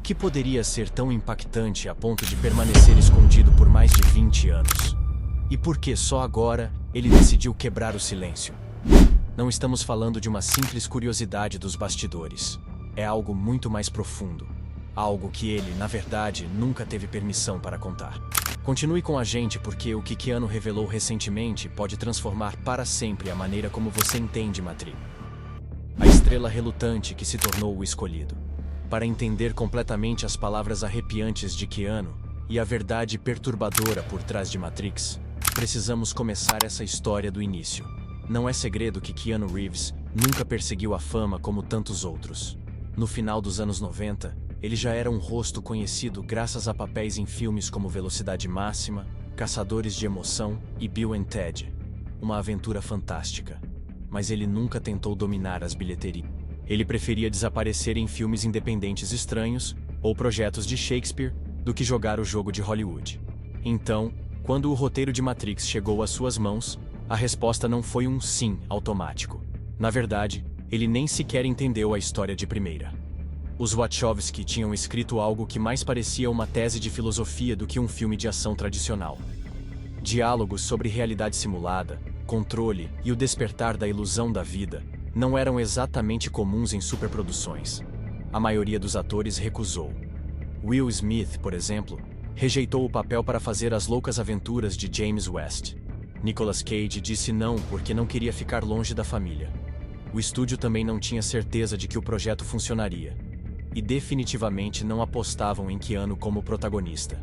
que poderia ser tão impactante a ponto de permanecer escondido por mais de 20 anos? E por que só agora ele decidiu quebrar o silêncio? Não estamos falando de uma simples curiosidade dos bastidores. É algo muito mais profundo. Algo que ele, na verdade, nunca teve permissão para contar. Continue com a gente porque o que Keanu revelou recentemente pode transformar para sempre a maneira como você entende Matrix. A estrela relutante que se tornou o escolhido. Para entender completamente as palavras arrepiantes de Keanu e a verdade perturbadora por trás de Matrix, precisamos começar essa história do início. Não é segredo que Keanu Reeves nunca perseguiu a fama como tantos outros. No final dos anos 90, ele já era um rosto conhecido graças a papéis em filmes como Velocidade Máxima, Caçadores de Emoção e Bill and Ted. Uma aventura fantástica. Mas ele nunca tentou dominar as bilheterias. Ele preferia desaparecer em filmes independentes estranhos ou projetos de Shakespeare do que jogar o jogo de Hollywood. Então, quando o roteiro de Matrix chegou às suas mãos, a resposta não foi um sim automático. Na verdade, ele nem sequer entendeu a história de primeira. Os Wachowski tinham escrito algo que mais parecia uma tese de filosofia do que um filme de ação tradicional. Diálogos sobre realidade simulada, controle e o despertar da ilusão da vida não eram exatamente comuns em superproduções. A maioria dos atores recusou. Will Smith, por exemplo, rejeitou o papel para fazer As Loucas Aventuras de James West. Nicolas Cage disse não porque não queria ficar longe da família. O estúdio também não tinha certeza de que o projeto funcionaria. E definitivamente não apostavam em Keanu como protagonista.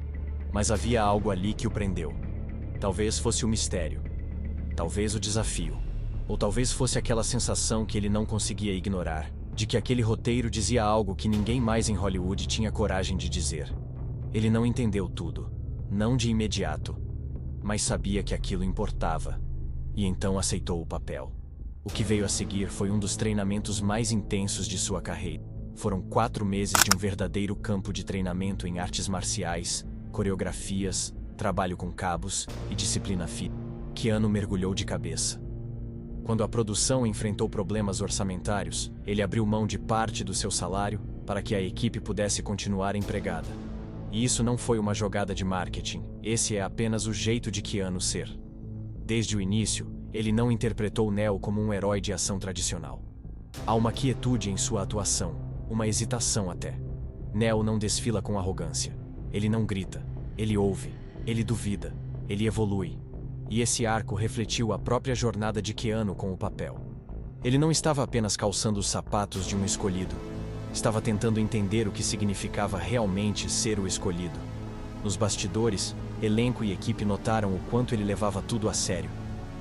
Mas havia algo ali que o prendeu. Talvez fosse o mistério. Talvez o desafio. Ou talvez fosse aquela sensação que ele não conseguia ignorar, de que aquele roteiro dizia algo que ninguém mais em Hollywood tinha coragem de dizer. Ele não entendeu tudo. Não de imediato. Mas sabia que aquilo importava. E então aceitou o papel. O que veio a seguir foi um dos treinamentos mais intensos de sua carreira. Foram 4 meses de um verdadeiro campo de treinamento em artes marciais, coreografias, trabalho com cabos e disciplina física. Keanu mergulhou de cabeça. Quando a produção enfrentou problemas orçamentários, ele abriu mão de parte do seu salário para que a equipe pudesse continuar empregada. E isso não foi uma jogada de marketing, esse é apenas o jeito de Keanu ser. Desde o início, ele não interpretou Neo como um herói de ação tradicional. Há uma quietude em sua atuação, uma hesitação até. Neo não desfila com arrogância. Ele não grita, ele ouve, ele duvida, ele evolui. E esse arco refletiu a própria jornada de Keanu com o papel. Ele não estava apenas calçando os sapatos de um escolhido. Estava tentando entender o que significava realmente ser o escolhido. Nos bastidores, elenco e equipe notaram o quanto ele levava tudo a sério.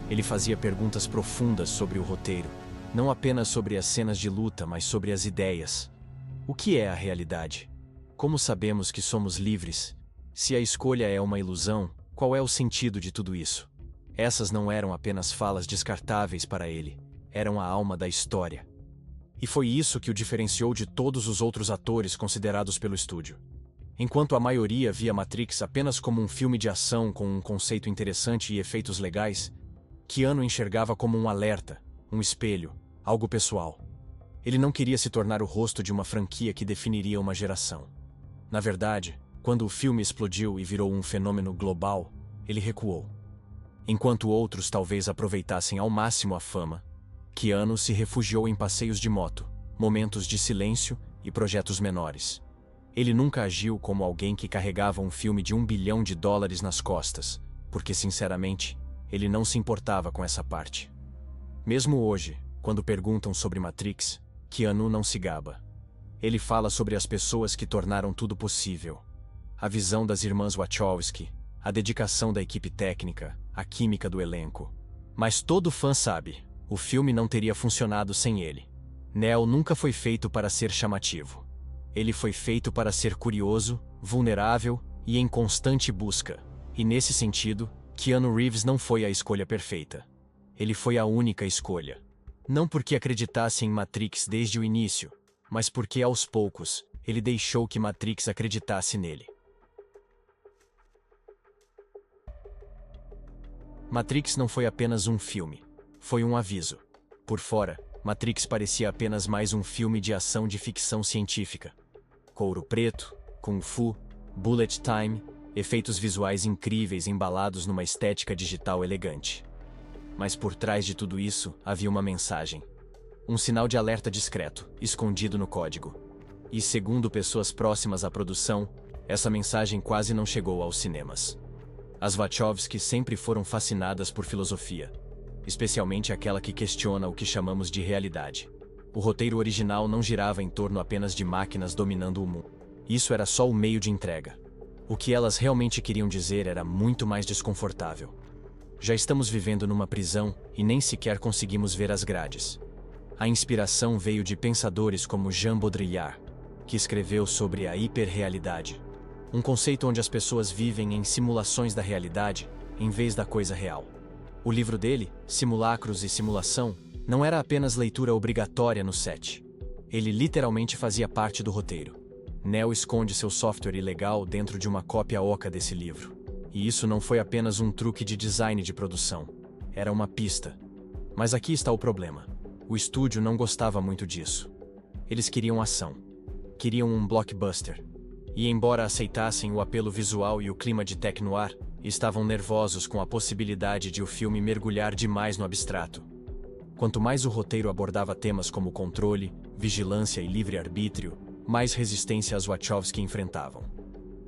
Ele fazia perguntas profundas sobre o roteiro, não apenas sobre as cenas de luta, mas sobre as ideias. O que é a realidade? Como sabemos que somos livres? Se a escolha é uma ilusão, qual é o sentido de tudo isso? Essas não eram apenas falas descartáveis para ele, eram a alma da história. E foi isso que o diferenciou de todos os outros atores considerados pelo estúdio. Enquanto a maioria via Matrix apenas como um filme de ação com um conceito interessante e efeitos legais, Keanu enxergava como um alerta, um espelho, algo pessoal. Ele não queria se tornar o rosto de uma franquia que definiria uma geração. Na verdade, quando o filme explodiu e virou um fenômeno global, ele recuou. Enquanto outros talvez aproveitassem ao máximo a fama, Keanu se refugiou em passeios de moto, momentos de silêncio e projetos menores. Ele nunca agiu como alguém que carregava um filme de $1 bilhão nas costas, porque sinceramente, ele não se importava com essa parte. Mesmo hoje, quando perguntam sobre Matrix, Keanu não se gaba. Ele fala sobre as pessoas que tornaram tudo possível. A visão das irmãs Wachowski, a dedicação da equipe técnica, a química do elenco. Mas todo fã sabe, o filme não teria funcionado sem ele. Neo nunca foi feito para ser chamativo. Ele foi feito para ser curioso, vulnerável e em constante busca. E nesse sentido, Keanu Reeves não foi a escolha perfeita. Ele foi a única escolha. Não porque acreditasse em Matrix desde o início, mas porque aos poucos, ele deixou que Matrix acreditasse nele. Matrix não foi apenas um filme. Foi um aviso. Por fora, Matrix parecia apenas mais um filme de ação de ficção científica. Couro preto, kung fu, bullet time, efeitos visuais incríveis embalados numa estética digital elegante. Mas por trás de tudo isso havia uma mensagem. Um sinal de alerta discreto, escondido no código. E segundo pessoas próximas à produção, essa mensagem quase não chegou aos cinemas. As Wachowski sempre foram fascinadas por filosofia, especialmente aquela que questiona o que chamamos de realidade. O roteiro original não girava em torno apenas de máquinas dominando o mundo. Isso era só o meio de entrega. O que elas realmente queriam dizer era muito mais desconfortável. Já estamos vivendo numa prisão e nem sequer conseguimos ver as grades. A inspiração veio de pensadores como Jean Baudrillard, que escreveu sobre a hiperrealidade, um conceito onde as pessoas vivem em simulações da realidade em vez da coisa real. O livro dele, Simulacros e Simulação, não era apenas leitura obrigatória no set. Ele literalmente fazia parte do roteiro. Neo esconde seu software ilegal dentro de uma cópia oca desse livro. E isso não foi apenas um truque de design de produção. Era uma pista. Mas aqui está o problema. O estúdio não gostava muito disso. Eles queriam ação. Queriam um blockbuster. E embora aceitassem o apelo visual e o clima de tech-noir, estavam nervosos com a possibilidade de o filme mergulhar demais no abstrato. Quanto mais o roteiro abordava temas como controle, vigilância e livre-arbítrio, mais resistência as Wachowski enfrentavam.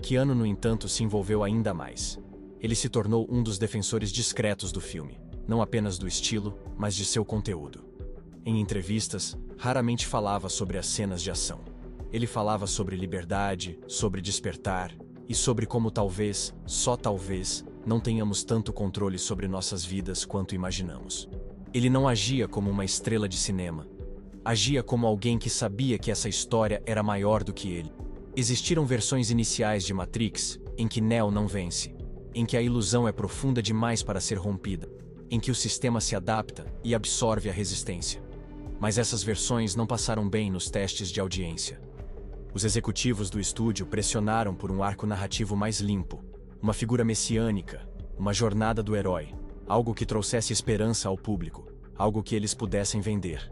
Keanu, no entanto, se envolveu ainda mais. Ele se tornou um dos defensores discretos do filme, não apenas do estilo, mas de seu conteúdo. Em entrevistas, raramente falava sobre as cenas de ação. Ele falava sobre liberdade, sobre despertar, e sobre como talvez, só talvez, não tenhamos tanto controle sobre nossas vidas quanto imaginamos. Ele não agia como uma estrela de cinema. Agia como alguém que sabia que essa história era maior do que ele. Existiram versões iniciais de Matrix em que Neo não vence, em que a ilusão é profunda demais para ser rompida, em que o sistema se adapta e absorve a resistência. Mas essas versões não passaram bem nos testes de audiência. Os executivos do estúdio pressionaram por um arco narrativo mais limpo, uma figura messiânica, uma jornada do herói, algo que trouxesse esperança ao público, algo que eles pudessem vender.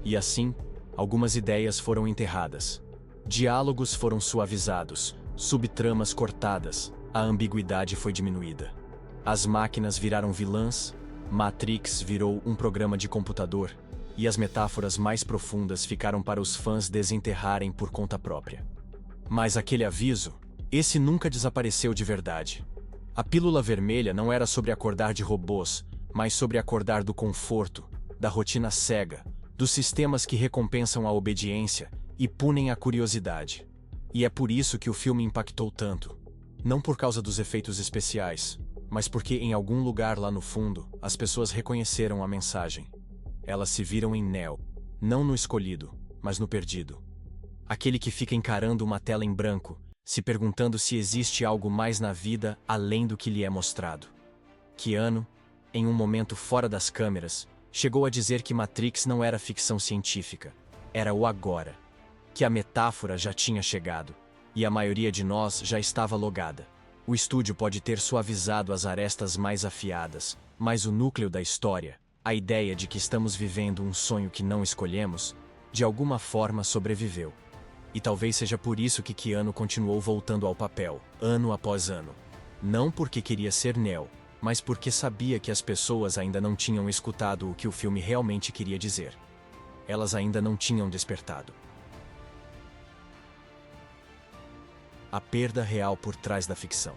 E assim, algumas ideias foram enterradas. Diálogos foram suavizados, subtramas cortadas, a ambiguidade foi diminuída. As máquinas viraram vilãs, Matrix virou um programa de computador, e as metáforas mais profundas ficaram para os fãs desenterrarem por conta própria. Mas aquele aviso, esse nunca desapareceu de verdade. A pílula vermelha não era sobre acordar de robôs, mas sobre acordar do conforto, da rotina cega, dos sistemas que recompensam a obediência e punem a curiosidade. E é por isso que o filme impactou tanto. Não por causa dos efeitos especiais, mas porque em algum lugar lá no fundo, as pessoas reconheceram a mensagem. Elas se viram em Neo, não no escolhido, mas no perdido. Aquele que fica encarando uma tela em branco, se perguntando se existe algo mais na vida além do que lhe é mostrado. Keanu, em um momento fora das câmeras, chegou a dizer que Matrix não era ficção científica, era o agora. Que a metáfora já tinha chegado, e a maioria de nós já estava logada. O estúdio pode ter suavizado as arestas mais afiadas, mas o núcleo da história, a ideia de que estamos vivendo um sonho que não escolhemos, de alguma forma sobreviveu. E talvez seja por isso que Keanu continuou voltando ao papel, ano após ano. Não porque queria ser Neo, mas porque sabia que as pessoas ainda não tinham escutado o que o filme realmente queria dizer. Elas ainda não tinham despertado. A perda real por trás da ficção.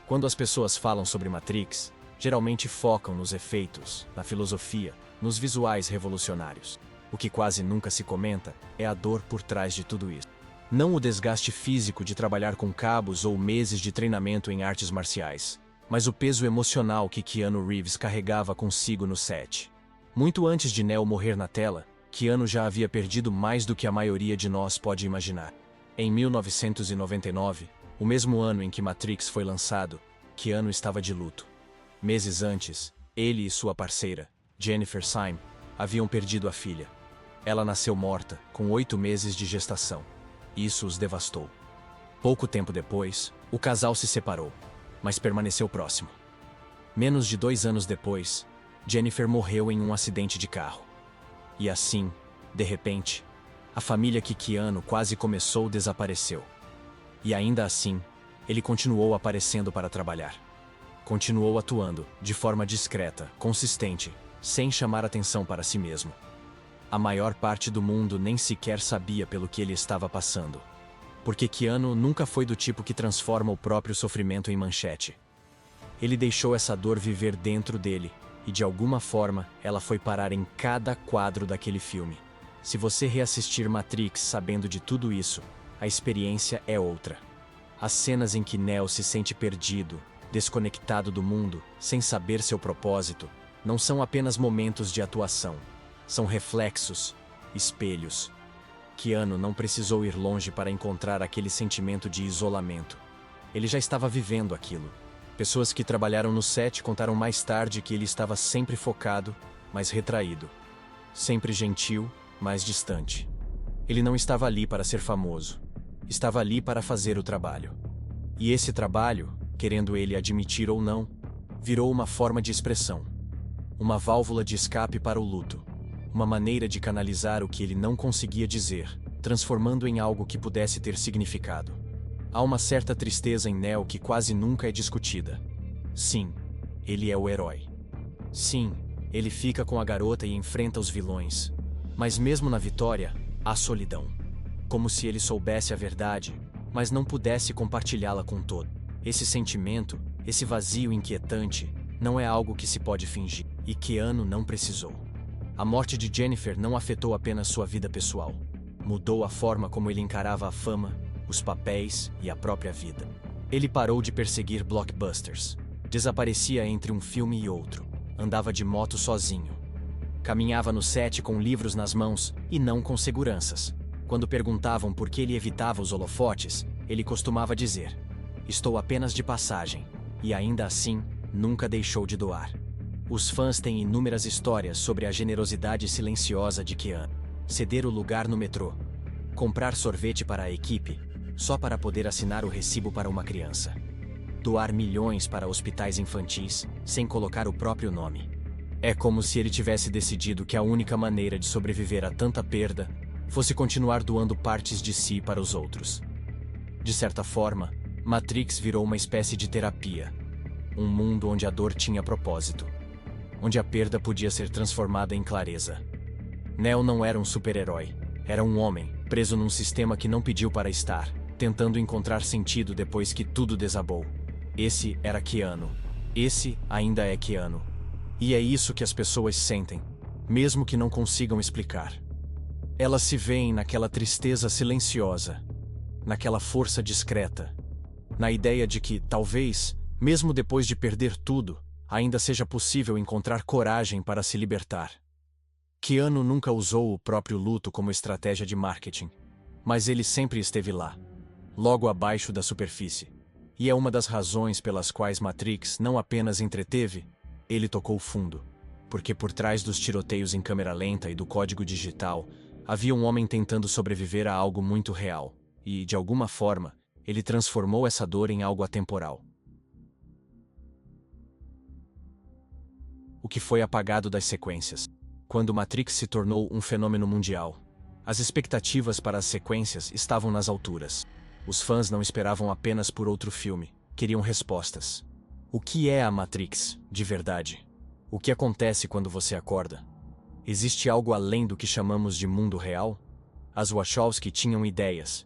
Quando as pessoas falam sobre Matrix, geralmente focam nos efeitos, na filosofia, nos visuais revolucionários. O que quase nunca se comenta é a dor por trás de tudo isso. Não o desgaste físico de trabalhar com cabos ou meses de treinamento em artes marciais, mas o peso emocional que Keanu Reeves carregava consigo no set. Muito antes de Neo morrer na tela, Keanu já havia perdido mais do que a maioria de nós pode imaginar. Em 1999, o mesmo ano em que Matrix foi lançado, Keanu estava de luto. Meses antes, ele e sua parceira, Jennifer Syme, haviam perdido a filha. Ela nasceu morta, com 8 meses de gestação. Isso os devastou. Pouco tempo depois, o casal se separou, mas permaneceu próximo. Menos de 2 anos depois, Jennifer morreu em um acidente de carro. E assim, de repente, A família que Keanu quase começou desapareceu. E ainda assim, ele continuou aparecendo para trabalhar. Continuou atuando, de forma discreta, consistente, sem chamar atenção para si mesmo. A maior parte do mundo nem sequer sabia pelo que ele estava passando. Porque Keanu nunca foi do tipo que transforma o próprio sofrimento em manchete. Ele deixou essa dor viver dentro dele, e de alguma forma ela foi parar em cada quadro daquele filme. Se você reassistir Matrix sabendo de tudo isso, a experiência é outra. As cenas em que Neo se sente perdido, desconectado do mundo, sem saber seu propósito, não são apenas momentos de atuação. São reflexos, espelhos. Keanu não precisou ir longe para encontrar aquele sentimento de isolamento. Ele já estava vivendo aquilo. Pessoas que trabalharam no set contaram mais tarde que ele estava sempre focado, mas retraído. Sempre gentil, mas distante. Ele não estava ali para ser famoso. Estava ali para fazer o trabalho. E esse trabalho, querendo ele admitir ou não, virou uma forma de expressão. Uma válvula de escape para o luto. Uma maneira de canalizar o que ele não conseguia dizer, transformando em algo que pudesse ter significado. Há uma certa tristeza em Neo que quase nunca é discutida. Sim, ele é o herói. Sim, ele fica com a garota e enfrenta os vilões. Mas mesmo na vitória, há solidão. Como se ele soubesse a verdade, mas não pudesse compartilhá-la com todo. Esse sentimento, esse vazio inquietante, não é algo que se pode fingir. E Keanu não precisou. A morte de Jennifer não afetou apenas sua vida pessoal. Mudou a forma como ele encarava a fama, os papéis e a própria vida. Ele parou de perseguir blockbusters. Desaparecia entre um filme e outro. Andava de moto sozinho. Caminhava no set com livros nas mãos e não com seguranças. Quando perguntavam por que ele evitava os holofotes, ele costumava dizer: "Estou apenas de passagem." E ainda assim, nunca deixou de doar. Os fãs têm inúmeras histórias sobre a generosidade silenciosa de Keanu. Ceder o lugar no metrô. Comprar sorvete para a equipe, só para poder assinar o recibo para uma criança. Doar milhões para hospitais infantis, sem colocar o próprio nome. É como se ele tivesse decidido que a única maneira de sobreviver a tanta perda fosse continuar doando partes de si para os outros. De certa forma, Matrix virou uma espécie de terapia. Um mundo onde a dor tinha propósito. Onde a perda podia ser transformada em clareza. Neo não era um super-herói. Era um homem, preso num sistema que não pediu para estar, tentando encontrar sentido depois que tudo desabou. Esse era Keanu. Esse ainda é Keanu. E é isso que as pessoas sentem, mesmo que não consigam explicar. Elas se veem naquela tristeza silenciosa, naquela força discreta, na ideia de que, talvez, mesmo depois de perder tudo, ainda seja possível encontrar coragem para se libertar. Keanu nunca usou o próprio luto como estratégia de marketing, mas ele sempre esteve lá, logo abaixo da superfície. E é uma das razões pelas quais Matrix não apenas entreteve, ele tocou fundo. Porque por trás dos tiroteios em câmera lenta e do código digital, havia um homem tentando sobreviver a algo muito real, e, de alguma forma, ele transformou essa dor em algo atemporal. O que foi apagado das sequências. Quando Matrix se tornou um fenômeno mundial, as expectativas para as sequências estavam nas alturas. Os fãs não esperavam apenas por outro filme, queriam respostas. O que é a Matrix, de verdade? O que acontece quando você acorda? Existe algo além do que chamamos de mundo real? As Wachowski tinham ideias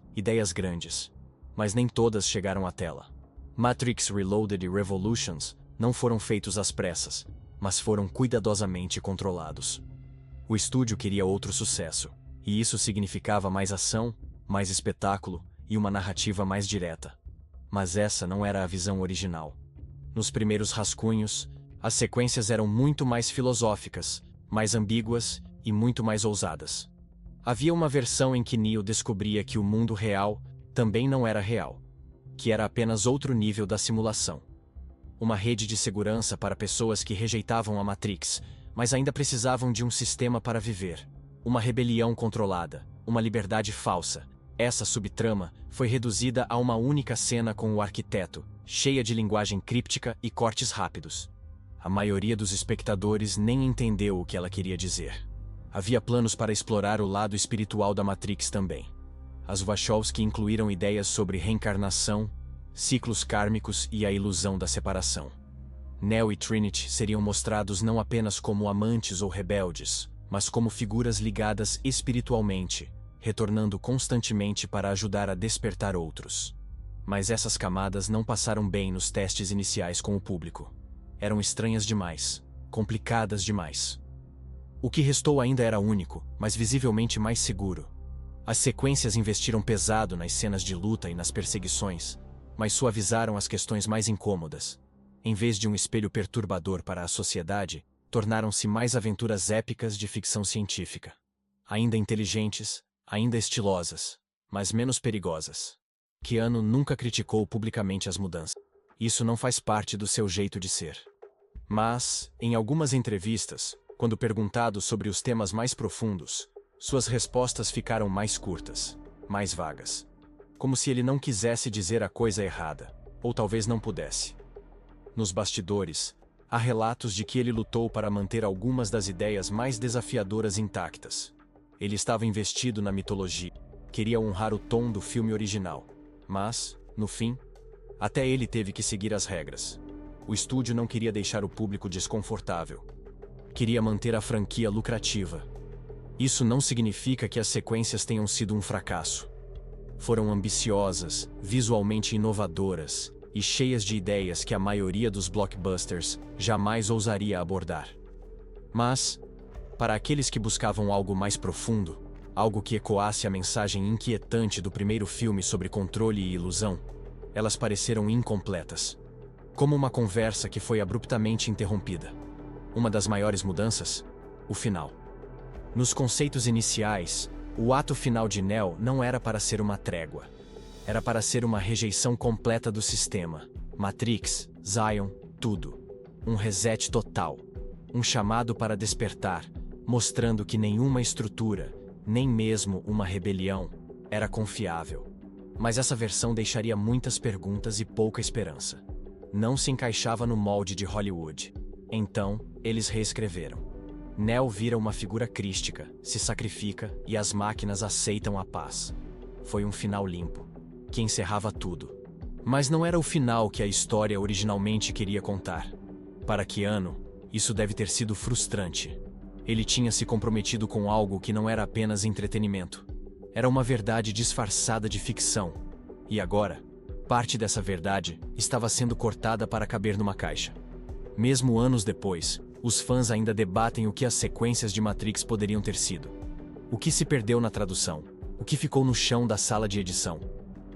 grandes, mas nem todas chegaram à tela. Matrix Reloaded e Revolutions não foram feitos às pressas, mas foram cuidadosamente controlados. O estúdio queria outro sucesso, e isso significava mais ação, mais espetáculo e uma narrativa mais direta. Mas essa não era a visão original. Nos primeiros rascunhos, as sequências eram muito mais filosóficas, mais ambíguas e muito mais ousadas. Havia uma versão em que Neo descobria que o mundo real também não era real, que era apenas outro nível da simulação. Uma rede de segurança para pessoas que rejeitavam a Matrix, mas ainda precisavam de um sistema para viver. Uma rebelião controlada, uma liberdade falsa. Essa subtrama foi reduzida a uma única cena com o arquiteto, cheia de linguagem críptica e cortes rápidos. A maioria dos espectadores nem entendeu o que ela queria dizer. Havia planos para explorar o lado espiritual da Matrix também. As Wachowski incluíram ideias sobre reencarnação, ciclos kármicos e a ilusão da separação. Neo e Trinity seriam mostrados não apenas como amantes ou rebeldes, mas como figuras ligadas espiritualmente, retornando constantemente para ajudar a despertar outros. Mas essas camadas não passaram bem nos testes iniciais com o público. Eram estranhas demais, complicadas demais. O que restou ainda era único, mas visivelmente mais seguro. As sequências investiram pesado nas cenas de luta e nas perseguições, mas suavizaram as questões mais incômodas. Em vez de um espelho perturbador para a sociedade, tornaram-se mais aventuras épicas de ficção científica. Ainda inteligentes, ainda estilosas, mas menos perigosas. Keanu nunca criticou publicamente as mudanças. Isso não faz parte do seu jeito de ser. Mas, em algumas entrevistas, quando perguntado sobre os temas mais profundos, suas respostas ficaram mais curtas, mais vagas. Como se ele não quisesse dizer a coisa errada, ou talvez não pudesse. Nos bastidores, há relatos de que ele lutou para manter algumas das ideias mais desafiadoras intactas. Ele estava investido na mitologia, queria honrar o tom do filme original, mas, no fim, até ele teve que seguir as regras. O estúdio não queria deixar o público desconfortável. Queria manter a franquia lucrativa. Isso não significa que as sequências tenham sido um fracasso. Foram ambiciosas, visualmente inovadoras e cheias de ideias que a maioria dos blockbusters jamais ousaria abordar. Mas, para aqueles que buscavam algo mais profundo, algo que ecoasse a mensagem inquietante do primeiro filme sobre controle e ilusão, elas pareceram incompletas. Como uma conversa que foi abruptamente interrompida. Uma das maiores mudanças? O final. Nos conceitos iniciais, o ato final de Neo não era para ser uma trégua. Era para ser uma rejeição completa do sistema. Matrix, Zion, tudo. Um reset total. Um chamado para despertar, mostrando que nenhuma estrutura, nem mesmo uma rebelião, era confiável. Mas essa versão deixaria muitas perguntas e pouca esperança. Não se encaixava no molde de Hollywood. Então, eles reescreveram. Neo vira uma figura crística, se sacrifica e as máquinas aceitam a paz. Foi um final limpo, que encerrava tudo. Mas não era o final que a história originalmente queria contar. Para Keanu, isso deve ter sido frustrante. Ele tinha se comprometido com algo que não era apenas entretenimento. Era uma verdade disfarçada de ficção. E agora, parte dessa verdade estava sendo cortada para caber numa caixa. Mesmo anos depois, os fãs ainda debatem o que as sequências de Matrix poderiam ter sido. O que se perdeu na tradução? O que ficou no chão da sala de edição?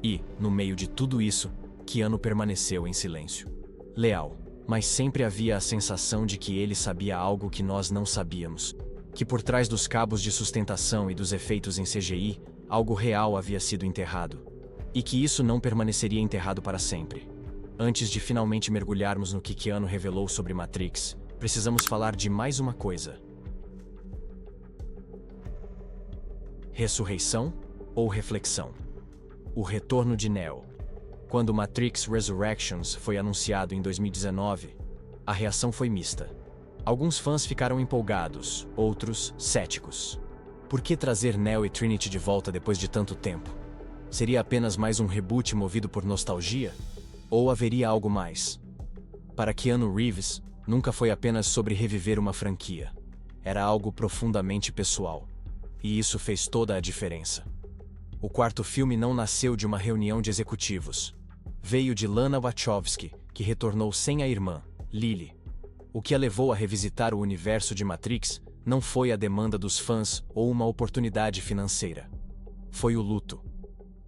E, no meio de tudo isso, Keanu permaneceu em silêncio. Leal, mas sempre havia a sensação de que ele sabia algo que nós não sabíamos. Que por trás dos cabos de sustentação e dos efeitos em CGI, algo real havia sido enterrado. E que isso não permaneceria enterrado para sempre. Antes de finalmente mergulharmos no que Keanu revelou sobre Matrix, precisamos falar de mais uma coisa. Ressurreição ou reflexão? O retorno de Neo. Quando Matrix Resurrections foi anunciado em 2019, a reação foi mista. Alguns fãs ficaram empolgados, outros céticos. Por que trazer Neo e Trinity de volta depois de tanto tempo? Seria apenas mais um reboot movido por nostalgia? Ou haveria algo mais? Para Keanu Reeves, nunca foi apenas sobre reviver uma franquia. Era algo profundamente pessoal. E isso fez toda a diferença. O quarto filme não nasceu de uma reunião de executivos. Veio de Lana Wachowski, que retornou sem a irmã, Lily. O que a levou a revisitar o universo de Matrix não foi a demanda dos fãs ou uma oportunidade financeira. Foi o luto.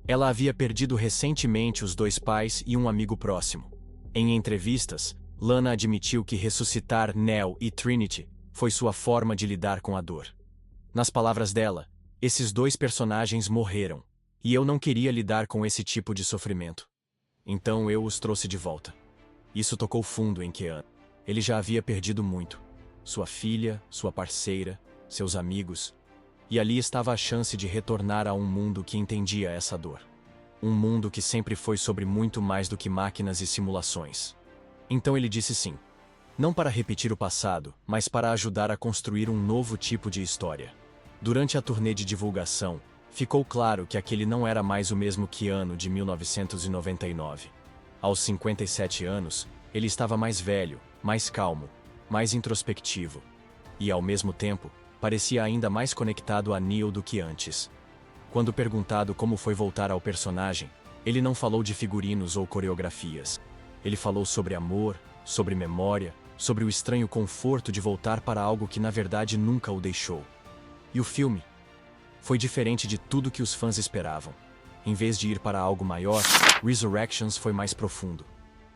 Ela havia perdido recentemente os dois pais e um amigo próximo. Em entrevistas, Lana admitiu que ressuscitar Neo e Trinity foi sua forma de lidar com a dor. Nas palavras dela, esses dois personagens morreram, e eu não queria lidar com esse tipo de sofrimento. Então eu os trouxe de volta. Isso tocou fundo em Keanu. Ele já havia perdido muito. Sua filha, sua parceira, seus amigos. E ali estava a chance de retornar a um mundo que entendia essa dor. Um mundo que sempre foi sobre muito mais do que máquinas e simulações. Então ele disse sim. Não para repetir o passado, mas para ajudar a construir um novo tipo de história. Durante a turnê de divulgação, ficou claro que aquele não era mais o mesmo Keanu de 1999. Aos 57 anos, ele estava mais velho, mais calmo, mais introspectivo. E, ao mesmo tempo, parecia ainda mais conectado a Neil do que antes. Quando perguntado como foi voltar ao personagem, ele não falou de figurinos ou coreografias. Ele falou sobre amor, sobre memória, sobre o estranho conforto de voltar para algo que na verdade nunca o deixou. E o filme? Foi diferente de tudo que os fãs esperavam. Em vez de ir para algo maior, Resurrections foi mais profundo.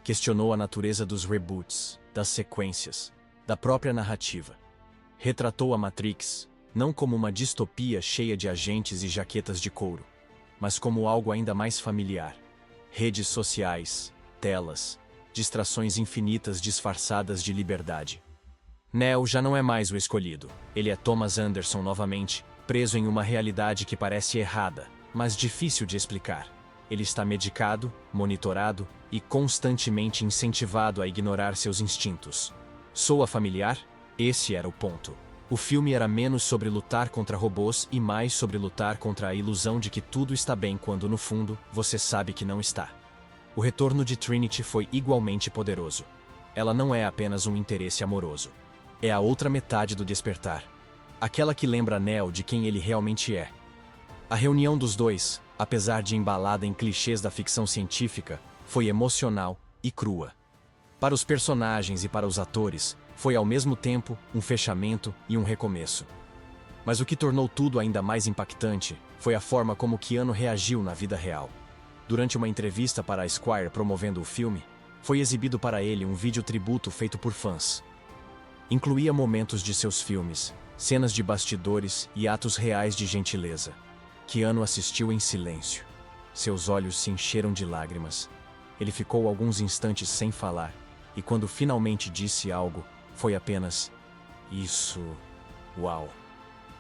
Questionou a natureza dos reboots, das sequências, da própria narrativa. Retratou a Matrix, não como uma distopia cheia de agentes e jaquetas de couro, mas como algo ainda mais familiar. Redes sociais, telas, distrações infinitas disfarçadas de liberdade. Neo já não é mais o escolhido. Ele é Thomas Anderson novamente, preso em uma realidade que parece errada, mas difícil de explicar. Ele está medicado, monitorado e constantemente incentivado a ignorar seus instintos. Soa familiar? Esse era o ponto. O filme era menos sobre lutar contra robôs e mais sobre lutar contra a ilusão de que tudo está bem quando, no fundo, você sabe que não está. O retorno de Trinity foi igualmente poderoso. Ela não é apenas um interesse amoroso. É a outra metade do despertar. Aquela que lembra Neo de quem ele realmente é. A reunião dos dois, apesar de embalada em clichês da ficção científica, foi emocional e crua. Para os personagens e para os atores, foi ao mesmo tempo um fechamento e um recomeço. Mas o que tornou tudo ainda mais impactante foi a forma como Keanu reagiu na vida real. Durante uma entrevista para a Esquire promovendo o filme, foi exibido para ele um vídeo tributo feito por fãs. Incluía momentos de seus filmes, cenas de bastidores e atos reais de gentileza. Keanu assistiu em silêncio. Seus olhos se encheram de lágrimas. Ele ficou alguns instantes sem falar, e quando finalmente disse algo, foi apenas: "Isso... uau."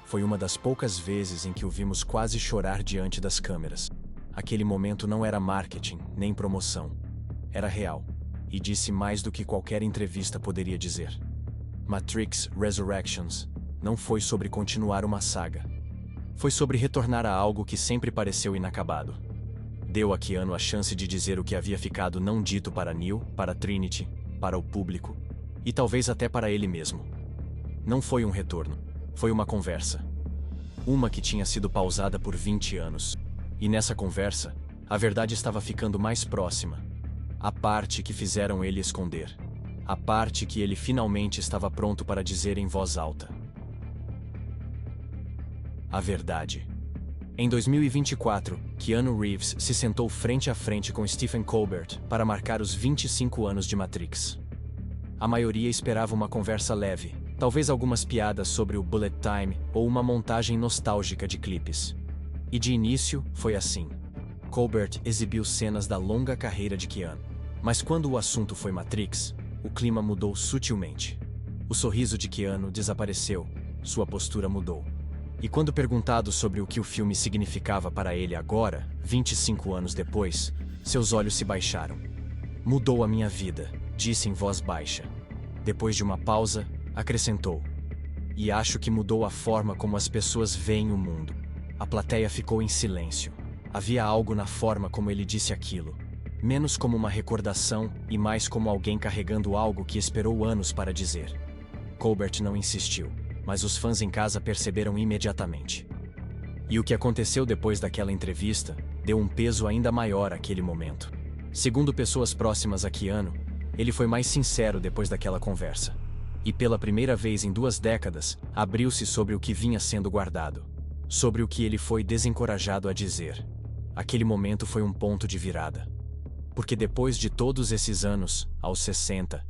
Foi uma das poucas vezes em que o vimos quase chorar diante das câmeras. Aquele momento não era marketing, nem promoção. Era real, e disse mais do que qualquer entrevista poderia dizer. Matrix Resurrections não foi sobre continuar uma saga. Foi sobre retornar a algo que sempre pareceu inacabado. Deu a Keanu a chance de dizer o que havia ficado não dito para Neo, para Trinity, para o público, e talvez até para ele mesmo. Não foi um retorno, foi uma conversa. Uma que tinha sido pausada por 20 anos. E nessa conversa, a verdade estava ficando mais próxima. A parte que fizeram ele esconder. A parte que ele finalmente estava pronto para dizer em voz alta. A verdade. Em 2024, Keanu Reeves se sentou frente a frente com Stephen Colbert para marcar os 25 anos de Matrix. A maioria esperava uma conversa leve, talvez algumas piadas sobre o bullet time ou uma montagem nostálgica de clipes. E de início, foi assim. Colbert exibiu cenas da longa carreira de Keanu. Mas quando o assunto foi Matrix, o clima mudou sutilmente. O sorriso de Keanu desapareceu, sua postura mudou. E quando perguntado sobre o que o filme significava para ele agora, 25 anos depois, seus olhos se baixaram. "Mudou a minha vida", disse em voz baixa. Depois de uma pausa, acrescentou: "E acho que mudou a forma como as pessoas veem o mundo." A plateia ficou em silêncio. Havia algo na forma como ele disse aquilo. Menos como uma recordação e mais como alguém carregando algo que esperou anos para dizer. Colbert não insistiu, mas os fãs em casa perceberam imediatamente. E o que aconteceu depois daquela entrevista deu um peso ainda maior àquele momento. Segundo pessoas próximas a Keanu, ele foi mais sincero depois daquela conversa. E pela primeira vez em 2 décadas, abriu-se sobre o que vinha sendo guardado. Sobre o que ele foi desencorajado a dizer. Aquele momento foi um ponto de virada. Porque depois de todos esses anos, aos 60,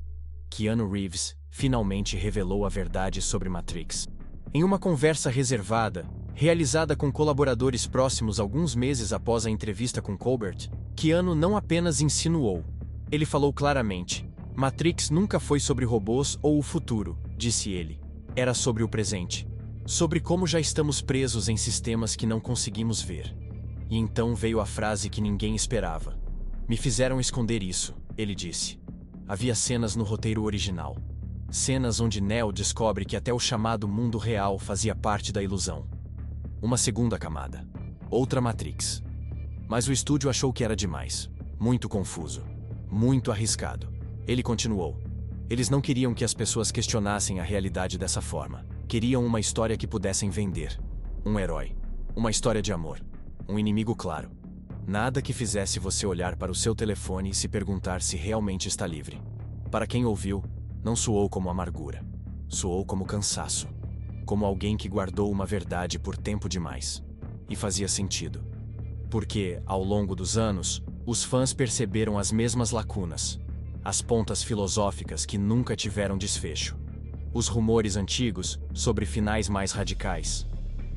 Keanu Reeves finalmente revelou a verdade sobre Matrix. Em uma conversa reservada, realizada com colaboradores próximos alguns meses após a entrevista com Colbert, Keanu não apenas insinuou. Ele falou claramente: "Matrix nunca foi sobre robôs ou o futuro", disse ele. Era sobre o presente. Sobre como já estamos presos em sistemas que não conseguimos ver. E então veio a frase que ninguém esperava. "Me fizeram esconder isso", ele disse. Havia cenas no roteiro original. Cenas onde Neo descobre que até o chamado mundo real fazia parte da ilusão. Uma segunda camada. Outra Matrix. Mas o estúdio achou que era demais. Muito confuso. Muito arriscado. Ele continuou. Eles não queriam que as pessoas questionassem a realidade dessa forma. Queriam uma história que pudessem vender. Um herói. Uma história de amor. Um inimigo claro. Nada que fizesse você olhar para o seu telefone e se perguntar se realmente está livre. Para quem ouviu, não soou como amargura. Soou como cansaço. Como alguém que guardou uma verdade por tempo demais. E fazia sentido. Porque, ao longo dos anos, os fãs perceberam as mesmas lacunas. As pontas filosóficas que nunca tiveram desfecho. Os rumores antigos sobre finais mais radicais.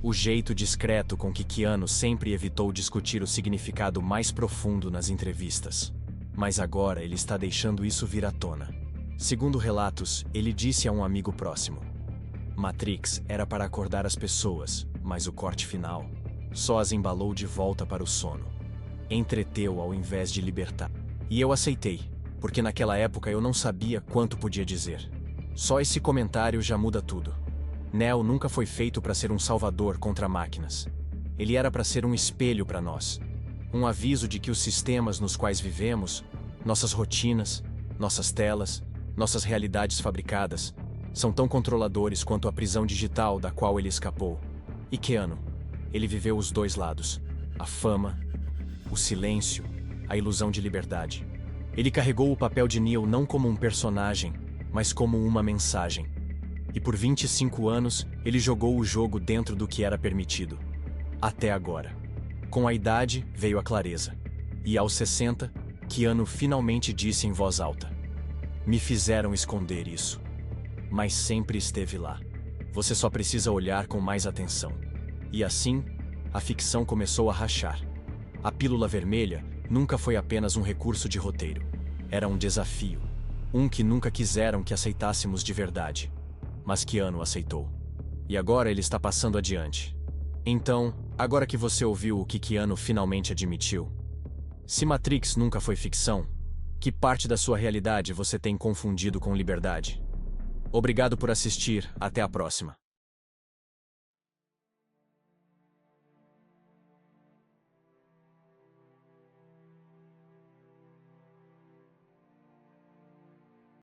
O jeito discreto com que Keanu sempre evitou discutir o significado mais profundo nas entrevistas. Mas agora ele está deixando isso vir à tona. Segundo relatos, ele disse a um amigo próximo: Matrix era para acordar as pessoas, mas o corte final só as embalou de volta para o sono. Entreteu ao invés de libertar. E eu aceitei, porque naquela época eu não sabia quanto podia dizer. Só esse comentário já muda tudo. Neo nunca foi feito para ser um salvador contra máquinas. Ele era para ser um espelho para nós. Um aviso de que os sistemas nos quais vivemos, nossas rotinas, nossas telas, nossas realidades fabricadas, são tão controladores quanto a prisão digital da qual ele escapou. E Keanu, ele viveu os dois lados. A fama, o silêncio, a ilusão de liberdade. Ele carregou o papel de Neo não como um personagem, mas como uma mensagem. E por 25 anos, ele jogou o jogo dentro do que era permitido. Até agora. Com a idade, veio a clareza. E aos 60, Keanu finalmente disse em voz alta: Me fizeram esconder isso. Mas sempre esteve lá. Você só precisa olhar com mais atenção. E assim, a ficção começou a rachar. A pílula vermelha nunca foi apenas um recurso de roteiro. Era um desafio. Um que nunca quiseram que aceitássemos de verdade. Mas Keanu aceitou. E agora ele está passando adiante. Então, agora que você ouviu o que Keanu finalmente admitiu, se Matrix nunca foi ficção, que parte da sua realidade você tem confundido com liberdade? Obrigado por assistir, até a próxima.